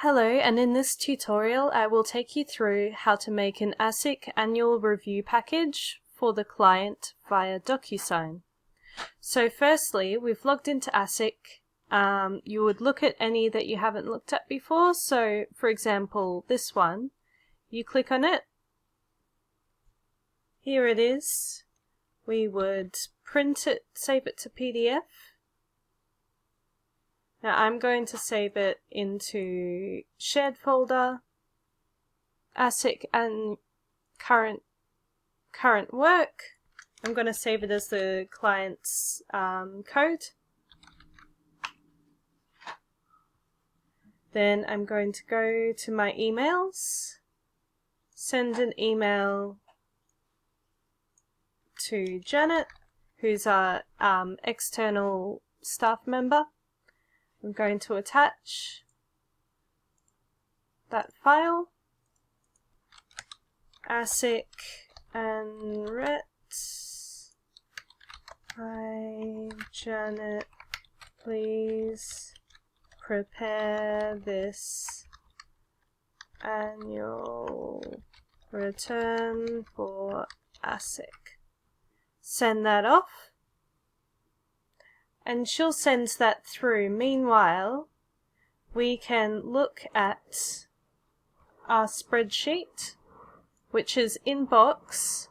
Hello, and in this tutorial I will take you through how to make an ASIC annual review package for the client via DocuSign. So firstly, we've logged into ASIC. You would look at any that you haven't looked at before. So for example, this one, you click on it. Here it is. We would print it, save it to PDF. Now I'm going to save it into shared folder, ASIC and current work. I'm going to save it as the client's code. Then I'm going to go to my emails, send an email to Janet, who's our external staff member. I'm going to attach that file, ASIC and RET. Hi Janet, please prepare this annual return for ASIC. Send that off. And she'll send that through. Meanwhile, we can look at our spreadsheet, which is in Box,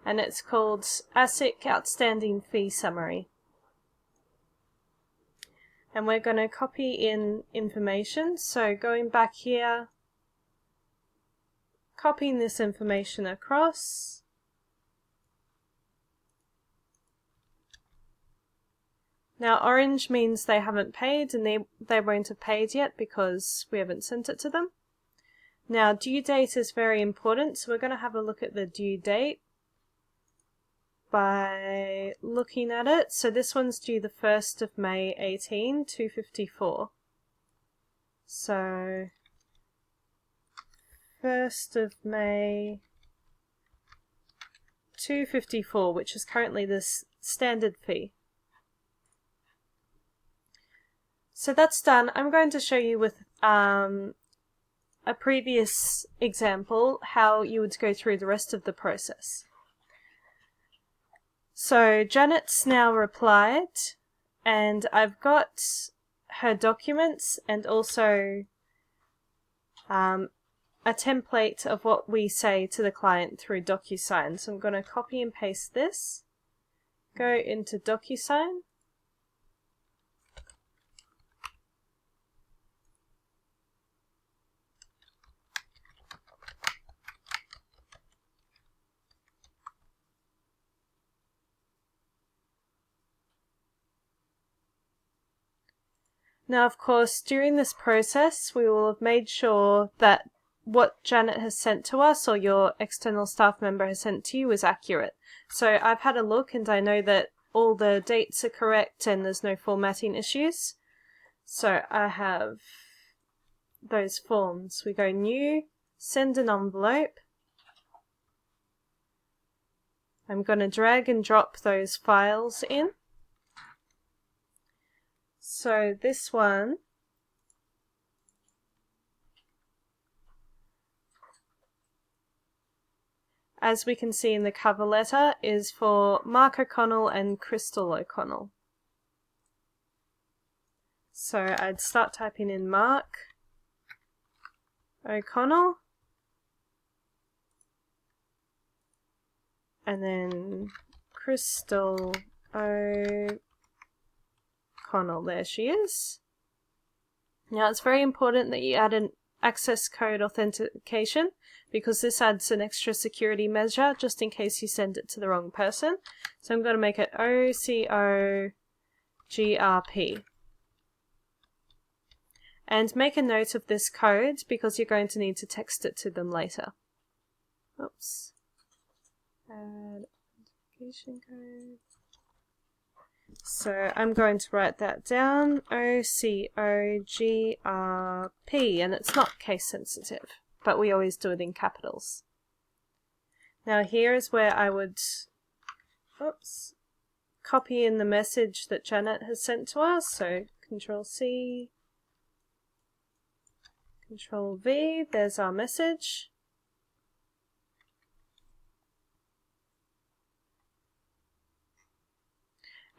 and it's called ASIC Outstanding Fee Summary. And we're going to copy in information. So going back here, copying this information across. Now orange means they haven't paid, and they won't have paid yet because we haven't sent it to them. Now due date is very important, so we're going to have a look at the due date by looking at it. So this one's due the 1st of May 18, 2:54. So 1st of May 2:54, which is currently this standard fee. So that's done. I'm going to show you with a previous example how you would go through the rest of the process. So Janet's now replied, and I've got her documents and also a template of what we say to the client through DocuSign. So I'm going to copy and paste this, go into DocuSign. Now, of course, during this process, we will have made sure that what Janet has sent to us or your external staff member has sent to you is accurate. So I've had a look and I know that all the dates are correct and there's no formatting issues. So I have those forms. We go new, send an envelope. I'm going to drag and drop those files in. So this one as we can see in the cover letter is for Mark O'Connell and Crystal O'Connell. So I'd start typing in Mark O'Connell and then Crystal O'Connell. There she is. Now it's very important that you add an access code authentication because this adds an extra security measure just in case you send it to the wrong person. So I'm going to make it OCOGRP. And make a note of this code because you're going to need to text it to them later. Oops. Add authentication code. So I'm going to write that down, OCOGRP, and it's not case sensitive, but we always do it in capitals. Now here is where I would, copy in the message that Janet has sent to us, so Control C, Control V, there's our message.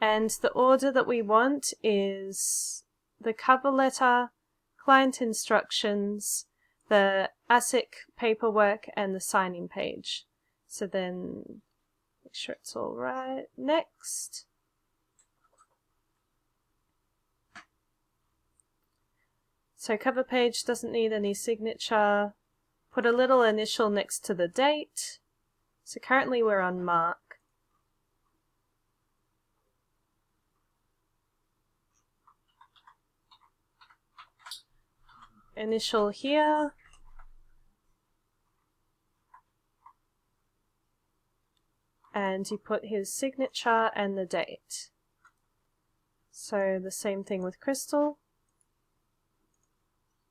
And the order that we want is the cover letter, client instructions, the ASIC paperwork, and the signing page. So then make sure it's all right. Next. So cover page doesn't need any signature. Put a little initial next to the date. So currently we're on Mark. Initial here. And you put his signature and the date. So the same thing with Crystal.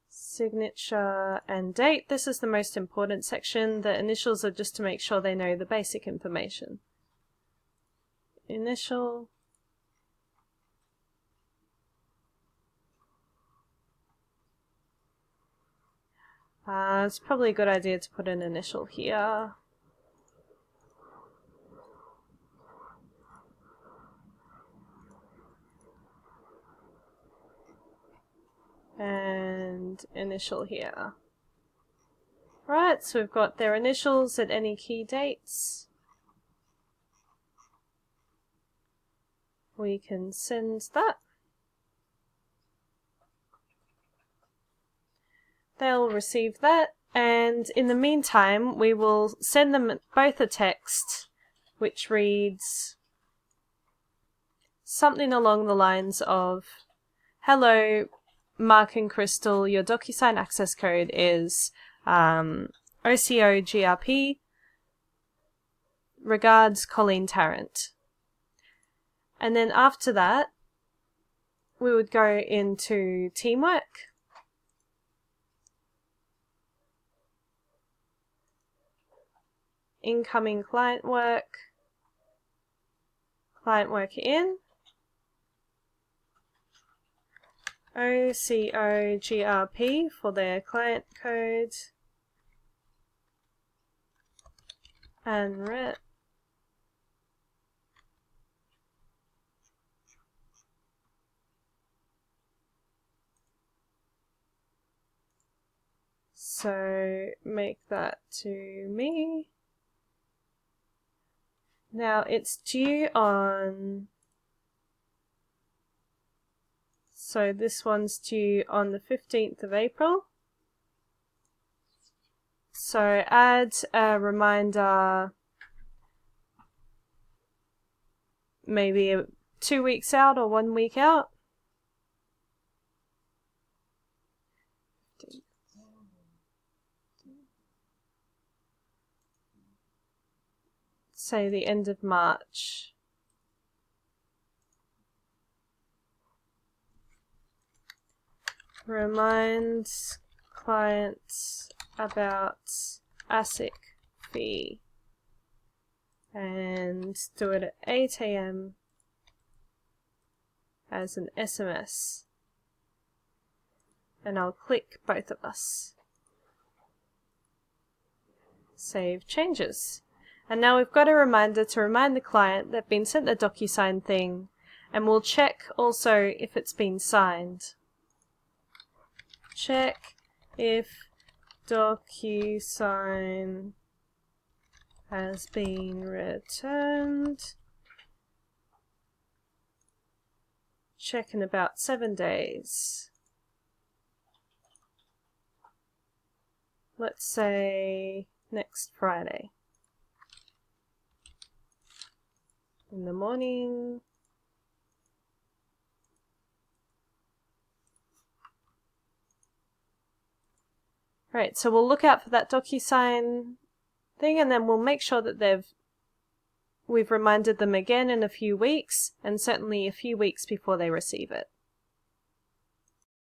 Signature and date. This is the most important section. The initials are just to make sure they know the basic information. Initial. It's probably a good idea to put an initial here. And initial here. Right, so we've got their initials at any key dates. We can send that. They'll receive that, and in the meantime we will send them both a text which reads something along the lines of, "Hello, Mark and Crystal, your DocuSign access code is OCOGRP. Regards, Colleen Tarrant." And then after that, we would go into teamwork. Incoming client work in, OCOGRP for their client code, and RET. So make that to me. Now it's due on, so this one's due on the 15th of April. So add a reminder maybe 2 weeks out or 1 week out. Say the end of March. Remind clients about ASIC fee. And do it at 8 AM as an SMS. And I'll click both of us. Save changes. And now we've got a reminder to remind the client they've been sent the DocuSign thing, and we'll check also if it's been signed. Check if DocuSign has been returned. Check in about 7 days. Let's say next Friday. In the morning. Right, so we'll look out for that DocuSign thing, and then we'll make sure that we've reminded them again in a few weeks, and certainly a few weeks before they receive it.